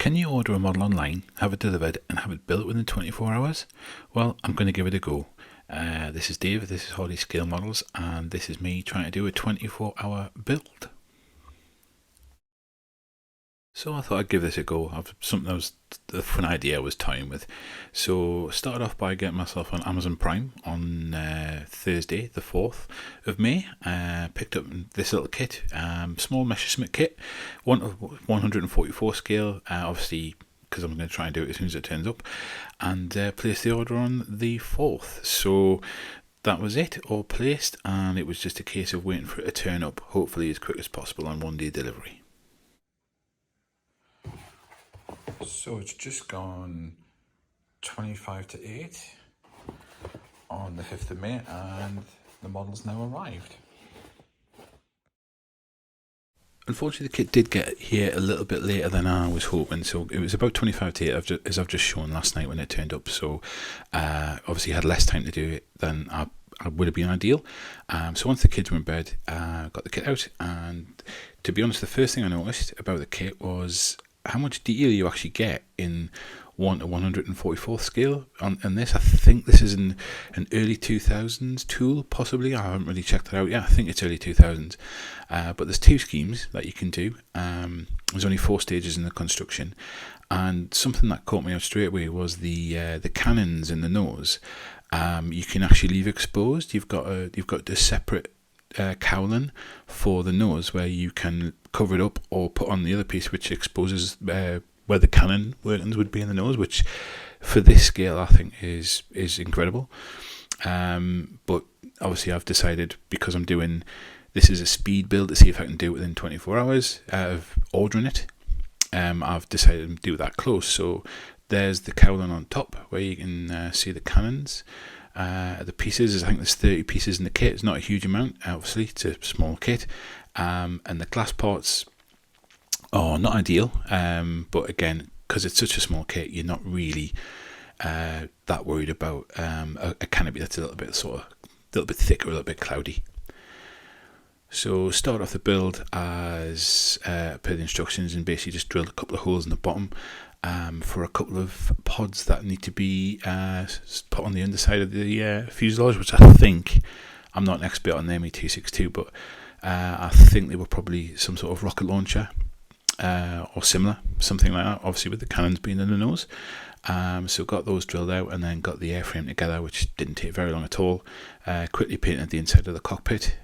Can you order a model online, have it delivered, and have it built within 24 hours? Well, I'm going to give it a go. This is Dave, this is Hardy Scale Models, and this is me trying to do a 24-hour build. So I thought I'd give this a go. Something the fun idea I was toying with. So started off by getting myself on Amazon Prime on Thursday, the 4th of May. Picked up this little kit, small Messerschmitt kit, 144 scale. Obviously, because I'm going to try and do it as soon as it turns up, and placed the order on the 4th. So that was it, all placed, and it was just a case of waiting for it to turn up, hopefully as quick as possible on 1 day delivery. So it's just gone 25 to 8 on the 5th of May, and the model's now arrived. Unfortunately, the kit did get here a little bit later than I was hoping, so it was about 25 to 8, as I've just shown last night when it turned up. So obviously had less time to do it than I would have been ideal. So once the kids were in bed, got the kit out, and to be honest, the first thing I noticed about the kit was how much detail you actually get in 1 to 144th scale on this. I think this is an early 2000s tool, possibly. I haven't really checked that out. Yeah, I think it's early 2000s. But there's 2 schemes that you can do. There's only 4 stages in the construction, and something that caught me out straight away was the cannons in the nose. You can actually leave exposed. You've got a separate cowling for the nose where you can cover it up or put on the other piece, which exposes where the cannon workings would be in the nose, which for this scale I think is incredible. But obviously I've decided, because I'm doing this is a speed build to see if I can do it within 24 hours of ordering it, I've decided to do that close. So there's the cowling on top where you can see the cannons. The pieces, I think there's 30 pieces in the kit. It's not a huge amount, obviously, it's a small kit. And the glass parts are not ideal, but again, because it's such a small kit, you're not really that worried about a canopy that's a little bit thicker, a little bit cloudy. So start off the build as per the instructions, and basically just drilled a couple of holes in the bottom for a couple of pods that need to be put on the underside of the fuselage, which I think, I'm not an expert on the ME262, but I think they were probably some sort of rocket launcher or similar, something like that, obviously with the cannons being in the nose. So got those drilled out, and then got the airframe together, which didn't take very long at all. Quickly painted the inside of the cockpit.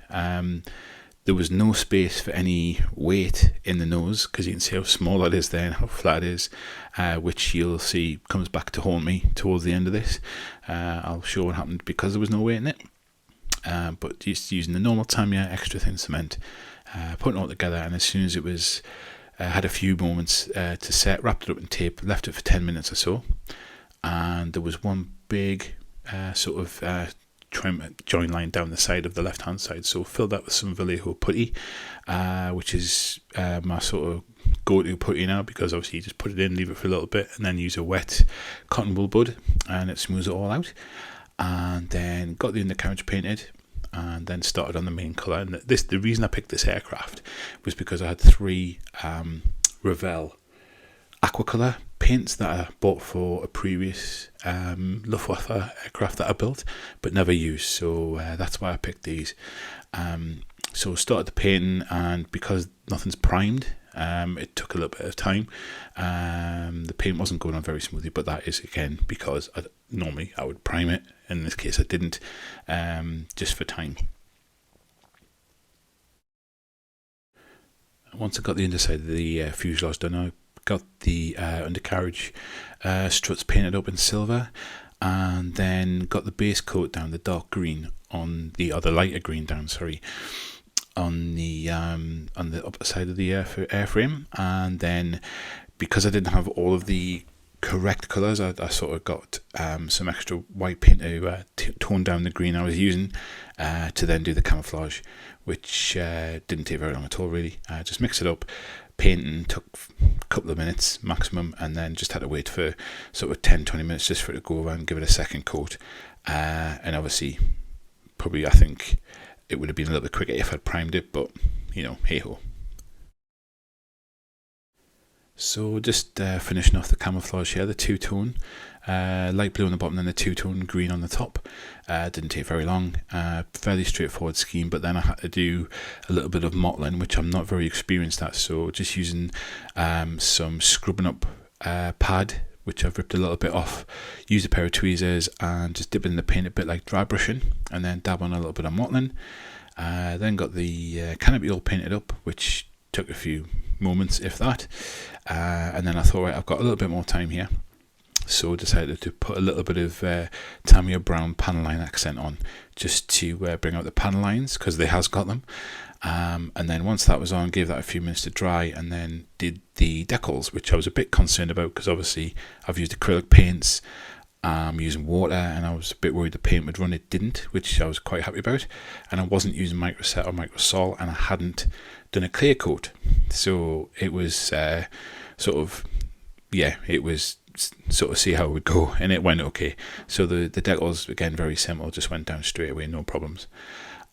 There was no space for any weight in the nose, because you can see how small that is there and how flat it is, which you'll see comes back to haunt me towards the end of this. I'll show what happened because there was no weight in it. But just using the normal Tamiya extra thin cement, putting it all together, and as soon as it was had a few moments to set, wrapped it up in tape, left it for 10 minutes or so, and there was one big sort of trim join line down the side of the left hand side, so filled that with some Vallejo putty, which is my sort of go-to putty now, because obviously you just put it in, leave it for a little bit, and then use a wet cotton wool bud, and it smooths it all out. And then got the undercarriage painted, and then started on the main colour. And the reason I picked this aircraft was because I had 3 Revell aquacolor paints that I bought for a previous Luftwaffe aircraft that I built but never used, so that's why I picked these. So started the painting, and because nothing's primed, it took a little bit of time. The paint wasn't going on very smoothly, but that is again because normally I would prime it. In this case I didn't, just for time. Once I got the underside of the fuselage done, I got the undercarriage struts painted up in silver, and then got the base coat down, the dark green on the lighter green down, on the upper side of the airframe. And then, because I didn't have all of the correct colours, I sort of got some extra white paint to tone down the green I was using, to then do the camouflage, which didn't take very long at all really. Just mix it up. Painting took a couple of minutes maximum, and then just had to wait for sort of 10-20 minutes just for it to go around and give it a second coat. And obviously, probably I think it would have been a little bit quicker if I'd primed it, but hey ho. So just finishing off the camouflage here, the two-tone, light blue on the bottom and the two-tone green on the top. Didn't take very long, fairly straightforward scheme, but then I had to do a little bit of mottling, which I'm not very experienced at, so just using some scrubbing up pad, which I've ripped a little bit off, used a pair of tweezers and just dipping in the paint a bit like dry brushing, and then dab on a little bit of mottling. Then got the canopy all painted up, which took a few moments, if that, and then I thought, right, I've got a little bit more time here, so decided to put a little bit of Tamiya Brown panel line accent on, just to bring out the panel lines, because they has got them. And then once that was on, gave that a few minutes to dry, and then did the decals, which I was a bit concerned about, because obviously I've used acrylic paints, using water, and I was a bit worried the paint would run. It didn't, which I was quite happy about. And I wasn't using Microset or Microsol, and I hadn't done a clear coat, so it was it was sort of see how it would go, and it went okay. So the decals, again, very simple, just went down straight away, no problems.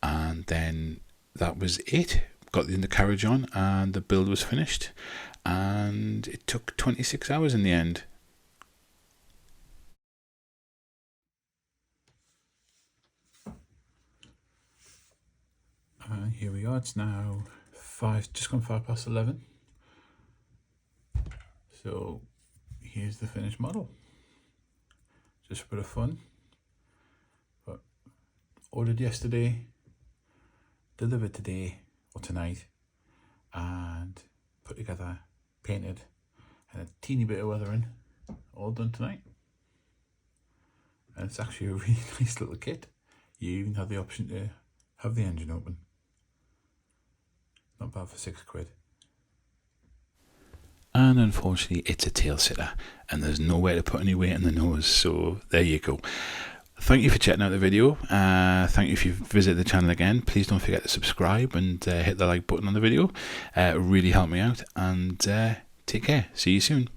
And then that was it. Got the undercarriage on, and the build was finished, and it took 26 hours in the end. And here we are. It's now just gone 11:05. So here's the finished model. Just a bit of fun. But ordered yesterday, delivered today or tonight, and put together, painted, and a teeny bit of weathering, all done tonight. And it's actually a really nice little kit. You even have the option to have the engine open. Not bad for £6. And unfortunately it's a tail sitter, and there's nowhere to put any weight in the nose, so there you go. Thank you for checking out the video. Thank you if you've visited the channel again. Please don't forget to subscribe and hit the like button on the video. It really helped me out, and take care. See you soon.